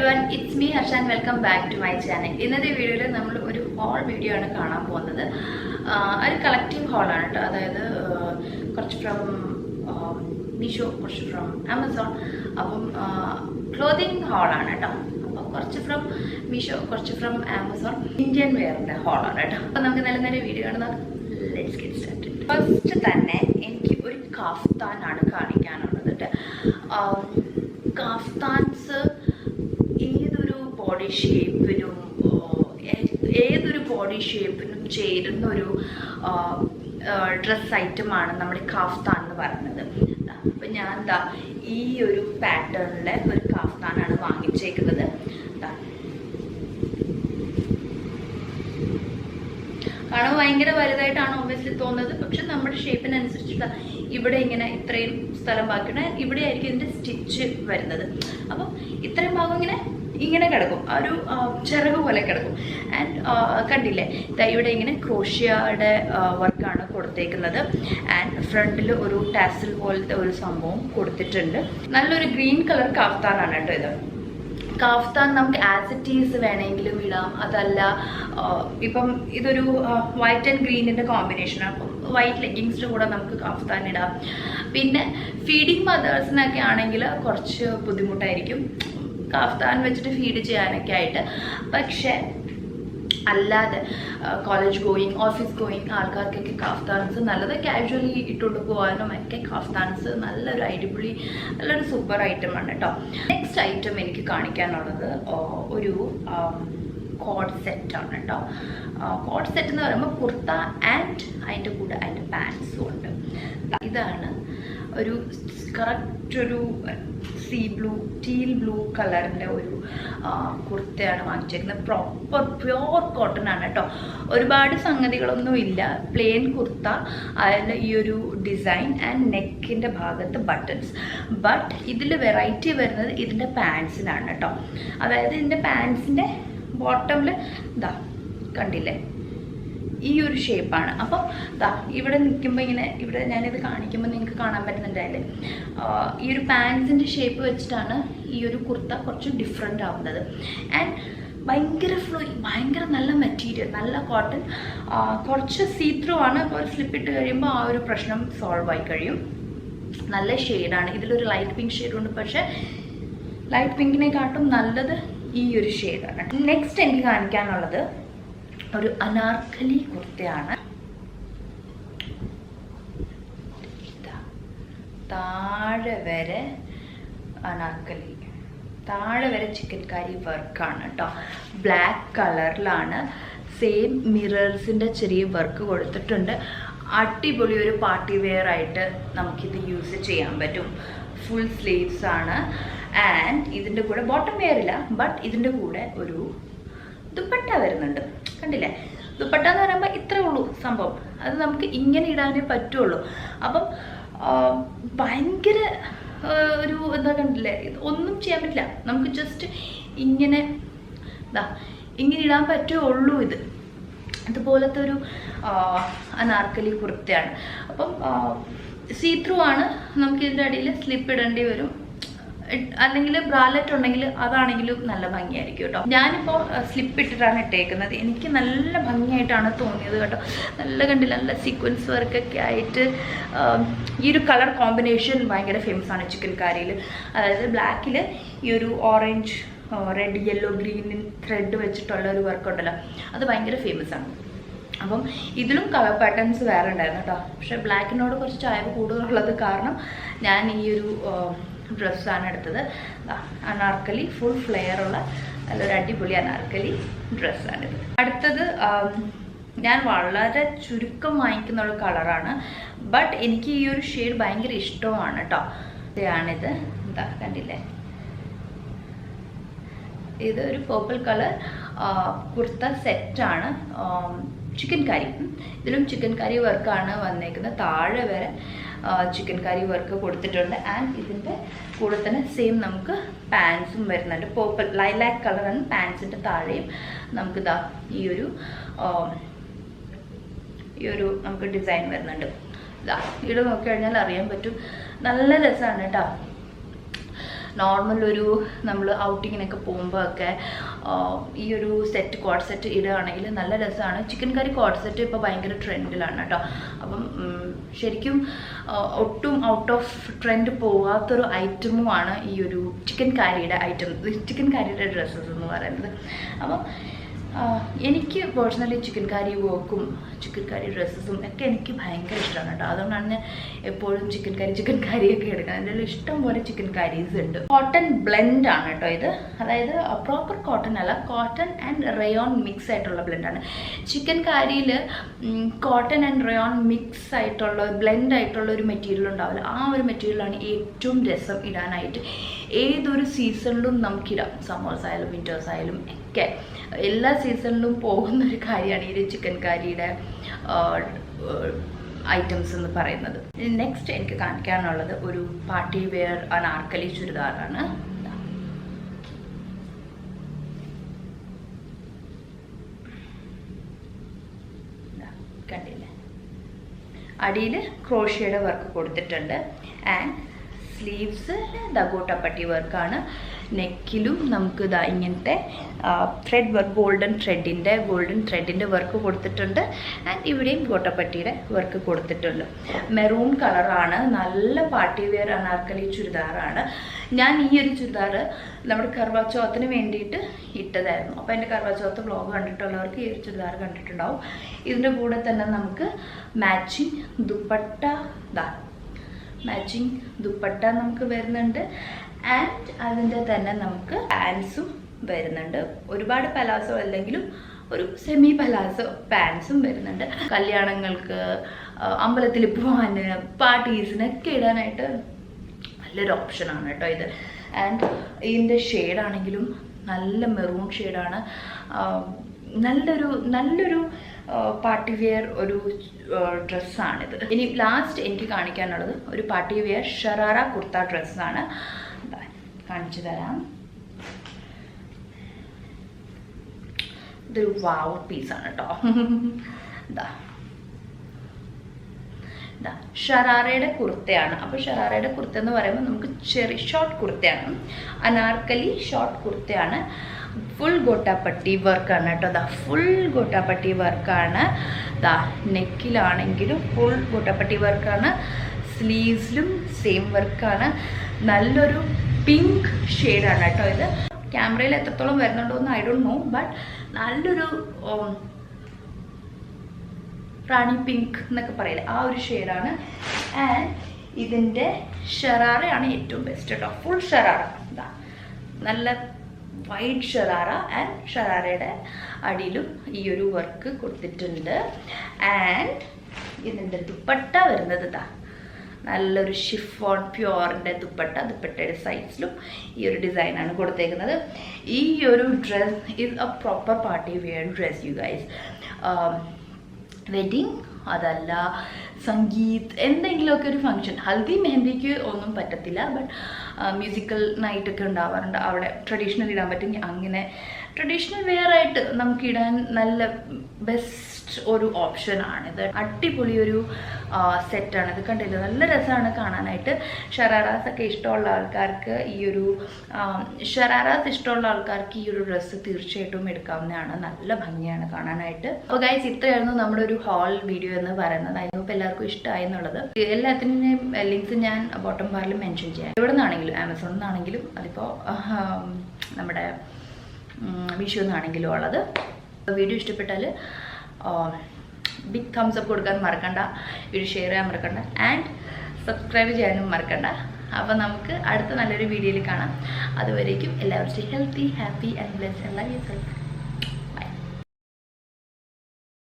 everyone, it's me Harsha and welcome back to my channel. ഇന്നത്തെ വീഡിയോയിൽ നമ്മൾ ഒരു ഹോൾ വീഡിയോ ആണ് കാണാൻ പോകുന്നത്. ഒരു കളക്റ്റീവ് ഹോളാണ് കേട്ടോ. അതായത് കുറച്ച് ഫ്രം മീഷോ, കുറച്ച് ഫ്രം ആമസോൺ. അപ്പം ക്ലോത്തിങ് ഹോളാണ് കേട്ടോ. അപ്പോൾ കുറച്ച് ഫ്രം മീഷോ, കുറച്ച് ഫ്രം ആമസോൺ. ഇന്ത്യൻ വെയറിൻ്റെ ഹോളാണ് കേട്ടോ. അപ്പോൾ നമുക്ക് നല്ല നല്ല വീഡിയോ ആണ്. Let's get started. ഫസ്റ്റ് തന്നെ എനിക്ക് ഒരു കാഫ്താനാണ് കാണിക്കാനുള്ളത് കേട്ടോ. കാഫ്താൻസ് ഏതൊരു ബോഡി ഷേപ്പിനും ചേരുന്ന ഒരു ഡ്രസ് ഐറ്റമാണ് നമ്മുടെ കാഫ്താൻ എന്ന് പറയുന്നത്. അപ്പം ഞാൻ എന്താ ഈ ഒരു പാറ്റേണിലെ ഒരു കാഫ്താനാണ് വാങ്ങിച്ചേക്കുന്നത്. കാണുമ്പോൾ ഭയങ്കര വലുതായിട്ടാണ് ഒബ്വിയസ്ലി തോന്നുന്നത്. പക്ഷെ നമ്മുടെ ഷേപ്പിനനുസരിച്ചിട്ട് ഇവിടെ ഇങ്ങനെ ഇത്രയും സ്ഥലം ബാക്കിയുണ്ട്. ഇവിടെ ആയിരിക്കും ഇതിൻ്റെ സ്റ്റിച്ച് വരുന്നത്. അപ്പം ഇത്രയും ഭാഗം ഇങ്ങനെ കിടക്കും, ആ ഒരു ചിറക് പോലെ കിടക്കും. ആൻഡ് കണ്ടില്ലേ, ഇവിടെ ഇങ്ങനെ ക്രോഷ്യയുടെ വർക്കാണ് കൊടുത്തേക്കുന്നത്. ആൻഡ് ഫ്രണ്ടിൽ ഒരു ടാസിൽ പോലത്തെ ഒരു സംഭവം കൊടുത്തിട്ടുണ്ട്. നല്ലൊരു ഗ്രീൻ കളർ കാഫ്താനാണ് കേട്ടോ ഇത്. കാഫ്താൻ നമുക്ക് ആസ് ഇറ്റ് ഈസ് വേണമെങ്കിലും ഇടാം. അതല്ല, ഇപ്പം ഇതൊരു വൈറ്റ് ആൻഡ് ഗ്രീനിൻ്റെ കോമ്പിനേഷനാണ്. അപ്പം വൈറ്റ് ലെഗിങ്സിൻ്റെ കൂടെ നമുക്ക് കാഫ്താൻ ഇടാം. പിന്നെ ഫീഡിങ് മദേഴ്സിനൊക്കെ ആണെങ്കിൽ കുറച്ച് ബുദ്ധിമുട്ടായിരിക്കും കാഫ്താൻ വെച്ചിട്ട് ഫീഡ് ചെയ്യാനൊക്കെ ആയിട്ട്. പക്ഷേ അല്ലാതെ കോളേജ് ഗോയിങ്, ഓഫീസ് ഗോയിങ് ആൾക്കാർക്കൊക്കെ കാഫ്താൻസ് നല്ലത്. കാഷ്വലി ഇട്ടുകൊണ്ട് പോകാനും ഒക്കെ കാഫ്താൻസ് നല്ലൊരു അടിപൊളി, നല്ലൊരു സൂപ്പർ ഐറ്റമാണ് കേട്ടോ. നെക്സ്റ്റ് ഐറ്റം എനിക്ക് കാണിക്കാനുള്ളത് ഒരു കോഡ് സെറ്റാണ് കേട്ടോ. കോഡ് സെറ്റ് എന്ന് പറയുമ്പോൾ കുർത്ത ആൻഡ് അതിൻ്റെ കൂടെ അതിൻ്റെ പാൻസും ഉണ്ട്. ഇതാണ് ഒരു കറക്റ്റ് ഒരു ടീൽ ബ്ലൂ കളറിൻ്റെ ഒരു കുർത്തയാണ് വാങ്ങിച്ചേക്കുന്നത്. പ്രോപ്പർ പ്യുവർ കോട്ടൺ ആണ് കേട്ടോ. ഒരുപാട് സംഗതികളൊന്നും ഇല്ല. പ്ലെയിൻ കുർത്ത, അതിൽ ഈ ഒരു ഡിസൈൻ ആൻഡ് നെക്കിൻ്റെ ഭാഗത്ത് ബട്ടൺസ്. ബട്ട് ഇതിൽ വെറൈറ്റി വരുന്നത് ഇതിൻ്റെ പാൻസിനാണ് കേട്ടോ. അതായത് ഇതിൻ്റെ പാൻസിൻ്റെ ബോട്ടമിൽ ഇതാ കണ്ടില്ലേ, ഈ ഒരു ഷേപ്പാണ്. അപ്പം ഇവിടെ നിൽക്കുമ്പോൾ ഇവിടെ ഞാനിത് കാണിക്കുമ്പോൾ നിങ്ങൾക്ക് കാണാൻ പറ്റുന്നുണ്ടായില്ലേ, ഈ ഒരു പാൻസിൻ്റെ ഷേപ്പ് വെച്ചിട്ടാണ് ഈ ഒരു കുർത്ത കുറച്ച് ഡിഫറെൻ്റ് ആവുന്നത്. ആൻഡ് ഭയങ്കര ഭയങ്കര നല്ല മെറ്റീരിയൽ, നല്ല കോട്ടൺ. കുറച്ച് സീത്രൂ ആണ്. അപ്പോൾ സ്ലിപ്പ് ഇട്ട് കഴിയുമ്പോൾ ആ ഒരു പ്രശ്നം സോൾവ് ആയി കഴിയും. നല്ല ഷെയ്ഡാണ്. ഇതിലൊരു ലൈറ്റ് പിങ്ക് ഷെയ്ഡുണ്ട്. പക്ഷേ ലൈറ്റ് പിങ്കിനെക്കാട്ടും നല്ലത് ഈ ഒരു ഷെയ്ഡാണ്. നെക്സ്റ്റ് എനിക്ക് കാണിക്കാനുള്ളത് ഒരു അനാർക്കലി കുർത്തയാണ്. താഴെ വരെ അനാർക്കലി, താഴെ വരെ ചിക്കൻ കാരി വർക്കാണ് കേട്ടോ. ബ്ലാക്ക് കളറിലാണ്. സെയിം മിറേഴ്സിൻ്റെ ചെറിയ വർക്ക് കൊടുത്തിട്ടുണ്ട്. അടിപൊളി ഒരു പാർട്ടി വെയർ ആയിട്ട് നമുക്കിത് യൂസ് ചെയ്യാൻ പറ്റും. ഫുൾ സ്ലീവ്സ് ആണ്. ആൻഡ് ഇതിൻ്റെ കൂടെ ബോട്ടം വെയർ ഇല്ല, ബട്ട് ഇതിൻ്റെ കൂടെ ഒരു ദുപ്പട്ട വരുന്നുണ്ട്. കണ്ടില്ലേ, ദുപ്പട്ട എന്ന് പറയുമ്പോൾ ഇത്രേ ഉള്ളൂ സംഭവം. അത് നമുക്ക് ഇങ്ങനെ ഇടാനേ പറ്റുള്ളൂ. അപ്പം ഭയങ്കര ഒരു എന്താ കണ്ടില്ലേ, ഒന്നും ചെയ്യാൻ പറ്റില്ല. നമുക്ക് ജസ്റ്റ് ഇങ്ങനെ ഇങ്ങനെ ഇടാൻ പറ്റുള്ളൂ. ഇതുപോലത്തെ ഒരു അനാർക്കലി കുർത്തയാണ്. അപ്പം സീത്രൂ ആണ്. നമുക്ക് ഇതിൻ്റെ അടിയിൽ സ്ലിപ്പ് ഇടേണ്ടി വരും. അല്ലെങ്കിൽ ബ്രാലറ്റ് ഉണ്ടെങ്കിൽ അതാണെങ്കിലും നല്ല ഭംഗിയായിരിക്കും കേട്ടോ. ഞാനിപ്പോൾ സ്ലിപ്പ് ഇട്ടിട്ടാണ് ഇട്ടേക്കുന്നത്. എനിക്ക് നല്ല ഭംഗിയായിട്ടാണ് തോന്നിയത് കേട്ടോ. കണ്ടില്ല, നല്ല സീക്വൻസ് വർക്കൊക്കെ ആയിട്ട്. ഈ ഒരു കളർ കോമ്പിനേഷൻ ഭയങ്കര ഫേമസ് ആണ് ചിക്കൻ കാരിയിൽ. അതായത് ബ്ലാക്കിൽ ഈ ഒരു orange, red, yellow, green thread വെച്ചിട്ടുള്ള ഒരു വർക്ക് ഉണ്ടല്ലോ, അത് ഭയങ്കര ഫേമസ് ആണ്. അപ്പം ഇതിലും കളർ പാറ്റേൺസ് വേറെ ഉണ്ടായിരുന്നു കേട്ടോ. പക്ഷേ ബ്ലാക്കിനോട് കുറച്ച് ചായവ് കൂടുതലുള്ളത് കാരണം ഞാൻ ഈ ഒരു ഡ്രസ്സാണ് എടുത്തത്. അനാർക്കലി ഫുൾ ഫ്ലെയർ ഉള്ള നല്ലൊരു അടിപൊളി അനാർക്കലി ഡ്രസ്സാണിത്. അടുത്തത് ഞാൻ വളരെ ചുരുക്കം വാങ്ങിക്കുന്ന ഒരു കളറാണ്. ബട്ട് എനിക്ക് ഈ ഒരു ഷെയ്ഡ് ഭയങ്കര ഇഷ്ടമാണ് കേട്ടോ. ഇതാണിത്. കണ്ടില്ലേ, ഇതൊരു പേർപ്പിൾ കളർ കുർത്ത സെറ്റാണ്. ചിക്കൻ കാരി, ഇതിലും ചിക്കൻ കാരി വർക്കാണ് വന്നേക്കുന്നത്. താഴെ വരെ ചിക്കൻ കാരി വർക്ക് കൊടുത്തിട്ടുണ്ട്. ആൻഡ് ഇതിൻ്റെ കൂടെ തന്നെ സെയിം നമുക്ക് പാൻസും വരുന്നുണ്ട്. പേർപ്പിൾ ലൈലാക്ക് കളറാണ് പാൻസിൻ്റെ താഴെയും. നമുക്കിതാ ഈ ഒരു നമുക്ക് ഡിസൈൻ വരുന്നുണ്ട്. ഇവിടെ നോക്കി കഴിഞ്ഞാൽ അറിയാൻ പറ്റും. നല്ല രസമാണ് കേട്ടോ. നോർമൽ ഒരു നമ്മൾ ഔട്ടിങ്ങിനൊക്കെ പോകുമ്പോൾ ഒക്കെ ഈ ഒരു സെറ്റ് കോഡ് സെറ്റ് ഇടുകയാണെങ്കിൽ നല്ല രസമാണ്. ചിക്കൻ കറി കോഡ് സെറ്റ് ഇപ്പോൾ ഭയങ്കര ട്രെൻഡിലാണ് കേട്ടോ. അപ്പം ശരിക്കും ഒട്ടും ഔട്ട് ഓഫ് ട്രെൻഡ് പോകാത്തൊരു ഐറ്റമുമാണ് ഈ ഒരു ചിക്കൻ കാരിയുടെ ചിക്കൻ കാരിയുടെ ഡ്രസ്സസ് എന്ന് പറയുന്നത്. അപ്പം എനിക്ക് പേഴ്സണലി ചിക്കൻ കാരി വർക്കും ചിക്കൻ കാരി ഡ്രസ്സസും ഒക്കെ എനിക്ക് ഭയങ്കര ഇഷ്ടമാണ് കേട്ടോ. അതുകൊണ്ടാണ് ഞാൻ എപ്പോഴും ചിക്കൻ കാരിയൊക്കെ എടുക്കുന്നത്. എൻ്റെ ഇഷ്ടം പോലെ ചിക്കൻ കാരീസ് ഉണ്ട്. കോട്ടൺ ബ്ലെൻഡ് ആണ് കേട്ടോ ഇത്. അതായത് പ്രോപ്പർ കോട്ടൺ അല്ല, കോട്ടൺ ആൻഡ് റയോൺ മിക്സ് ആയിട്ടുള്ള ബ്ലെൻഡാണ്. ചിക്കൻ കാരിയിൽ കോട്ടൺ ആൻഡ് റയോൺ മിക്സ് ആയിട്ടുള്ള ബ്ലെൻഡ് ആയിട്ടുള്ള ഒരു മെറ്റീരിയൽ ഉണ്ടാവില്ല. ആ ഒരു മെറ്റീരിയലാണ് ഏറ്റവും രസം ഇടാനായിട്ട്. ഏതൊരു സീസണിലും നമുക്കിടാം. സമ്മേഴ്സ് ആയാലും വിൻ്റേഴ്സ് ആയാലും ഒക്കെ എല്ലാ സീസണിലും പോകുന്നൊരു കാര്യമാണ് ഈ ഒരു ചിക്കൻ കാരിയുടെ ഐറ്റംസ് എന്ന് പറയുന്നത്. നെക്സ്റ്റ് എനിക്ക് കാണിക്കാനുള്ളത് ഒരു പാർട്ടി വെയർ അനാർക്കലി ചുരിദാറാണ്. കണ്ടില്ലേ, അടിയിൽ ക്രോഷ്യയുടെ വർക്ക് കൊടുത്തിട്ടുണ്ട്. ആൻഡ് സ്ലീവ്സ് ഗോട്ടപ്പട്ടി വർക്കാണ്. നെക്കിലും നമുക്ക് ഇതാ ഇങ്ങനത്തെ ത്രെഡ് വർക്ക്, ഗോൾഡൻ ത്രെഡിൻ്റെ വർക്ക് കൊടുത്തിട്ടുണ്ട്. ആൻഡ് ഇവിടെയും ഗോട്ടപ്പട്ടിയുടെ വർക്ക് കൊടുത്തിട്ടുണ്ട്. മെറൂൺ കളറാണ്. നല്ല പാർട്ടി വെയർ അനാർക്കലി ചുരിദാറാണ്. ഞാൻ ഈ ഒരു ചുരിദാർ നമ്മുടെ കർവാചൗത്തിന് വേണ്ടിയിട്ട് ഇട്ടതായിരുന്നു. അപ്പോൾ എൻ്റെ കർവാചൗത്ത് വ്ളോഗ് കണ്ടിട്ടുള്ളവർക്ക് ഈ ഒരു ചുരിദാർ കണ്ടിട്ടുണ്ടാവും. ഇതിൻ്റെ കൂടെ തന്നെ നമുക്ക് മാച്ചിങ് ദുപ്പട്ട നമുക്ക് വരുന്നുണ്ട്. ആൻഡ് അതിൻ്റെ തന്നെ നമുക്ക് പാൻസും വരുന്നുണ്ട്. ഒരുപാട് പലാസോ അല്ലെങ്കിലും ഒരു സെമി പലാസോ പാൻസും വരുന്നുണ്ട്. കല്യാണങ്ങൾക്ക്, അമ്പലത്തിൽ പോകാൻ, പാർട്ടീസിനൊക്കെ ഇടാനായിട്ട് നല്ലൊരു ഓപ്ഷനാണ് കേട്ടോ ഇത്. ആൻഡ് ഇതിൻ്റെ ഷെയ്ഡാണെങ്കിലും നല്ല മെറൂൺ ഷെയ്ഡാണ്. നല്ലൊരു പാർട്ടി വെയർ ഒരു ഡ്രസ്സാണിത്. ഇനി ലാസ്റ്റ് എനിക്ക് കാണിക്കാനുള്ളത് ഒരു പാർട്ടി വെയർ ഷറാറ കുർത്ത ഡ്രസ്സാണ്. കാണിച്ചു തരാം. ഇതൊരു വാവ് പീസാണ് കേട്ടോ. ഷറാറയുടെ കുർത്തയാണ്. അപ്പോൾ ഷറാറയുടെ കുർത്ത എന്ന് പറയുമ്പോൾ നമുക്ക് ചെറിയ ഷോർട്ട് കുർത്തയാണ്. അനാർക്കലി ഷോർട്ട് കുർത്തയാണ്. ഫുൾ ഗോട്ടാപ്പട്ടി വർക്കാണ് കേട്ടോ. ഫുൾ ഗോട്ടാപ്പട്ടി വർക്കാണ്. നെക്കിലാണെങ്കിലും ഫുൾ ഗോട്ടാപ്പട്ടി വർക്കാണ്. സ്ലീവ്സിലും സെയിം വർക്കാണ്. നല്ലൊരു പിങ്ക് ഷെയ്ഡാണ് കേട്ടോ ഇത്. ക്യാമറയിൽ എത്രത്തോളം വരുന്നുണ്ടോ എന്ന് ഐ ഡോണ്ട് നോ, ബട്ട് നല്ലൊരു റാണി പിങ്ക് എന്നൊക്കെ പറയില്ലേ, ആ ഒരു ഷെയ്ഡാണ്. ആൻഡ് ഇതിൻ്റെ ഷറാറയാണ് ഏറ്റവും ബെസ്റ്റ് കേട്ടോ. ഫുൾ ഷറാറ, നല്ല വൈറ്റ് ഷറാറ. ആൻഡ് ഷറാറയുടെ അടിയിലും ഈ ഒരു വർക്ക് കൊടുത്തിട്ടുണ്ട്. ആൻഡ് ഇതിൻ്റെ ദുപ്പട്ട വരുന്നത് നല്ലൊരു ഷിഫോൺ പ്യുവറിൻ്റെ ദുപ്പട്ടയുടെ സൈസിലും ഈ ഒരു ഡിസൈനാണ് കൊടുത്തേക്കുന്നത്. ഈ ഒരു dress is a proper party wear dress you guys. Wedding അതല്ല, സംഗീത്, എന്തെങ്കിലുമൊക്കെ ഒരു ഫങ്ഷൻ, ഹൽദി മെഹന്തിക്ക് ഒന്നും പറ്റത്തില്ല, ബട്ട് മ്യൂസിക്കൽ നൈറ്റൊക്കെ ഉണ്ടാവാറുണ്ട്. അവിടെ ട്രഡീഷണൽ ഇടാൻ പറ്റും. അങ്ങനെ ട്രഡീഷണൽ വെയർ ആയിട്ട് നമുക്ക് ഇടാൻ നല്ല ബെസ്റ്റ് ഒരു ഓപ്ഷനാണിത്. അടിപൊളി ഒരു സെറ്റാണിത്. കണ്ടില്ല, നല്ല രസമാണ് കാണാനായിട്ട്. ഷറാറാസ് ഒക്കെ ഇഷ്ടമുള്ള ആൾക്കാർക്ക് ഈ ഒരു ഡ്രസ്സ് തീർച്ചയായിട്ടും എടുക്കാവുന്നതാണ്. നല്ല ഭംഗിയാണ് കാണാനായിട്ട്. അപ്പോൾ ഗൈസ്, ഇത്രയായിരുന്നു നമ്മുടെ ഒരു ഹോൾ വീഡിയോ എന്ന് പറയുന്നത്. അതിനിപ്പോൾ എല്ലാവർക്കും ഇഷ്ടമായി എന്നുള്ളത്. എല്ലാത്തിൻ്റെയും ലിങ്ക്സ് ഞാൻ ബോട്ടം ബാറിൽ മെൻഷൻ ചെയ്യാം. എവിടെ നിന്നാണെങ്കിലും, ആമസോണിൽ നിന്നാണെങ്കിലും, അതിപ്പോൾ നമ്മുടെ മീഷോയിൽ നിന്നാണെങ്കിലും ഉള്ളത്. വീഡിയോ ഇഷ്ടപ്പെട്ടാൽ ബിഗ് തംസ് അപ്പ് കൊടുക്കാൻ മറക്കണ്ട, വീഡിയോ ഷെയർ ചെയ്യാൻ മറക്കണ്ട, ആൻഡ് സബ്സ്ക്രൈബ് ചെയ്യാനും മറക്കണ്ട. അപ്പോൾ നമുക്ക് അടുത്ത നല്ലൊരു വീഡിയോയിൽ കാണാം. അതുവരേക്കും എല്ലാവരും healthy, happy and blessed. Love yourself.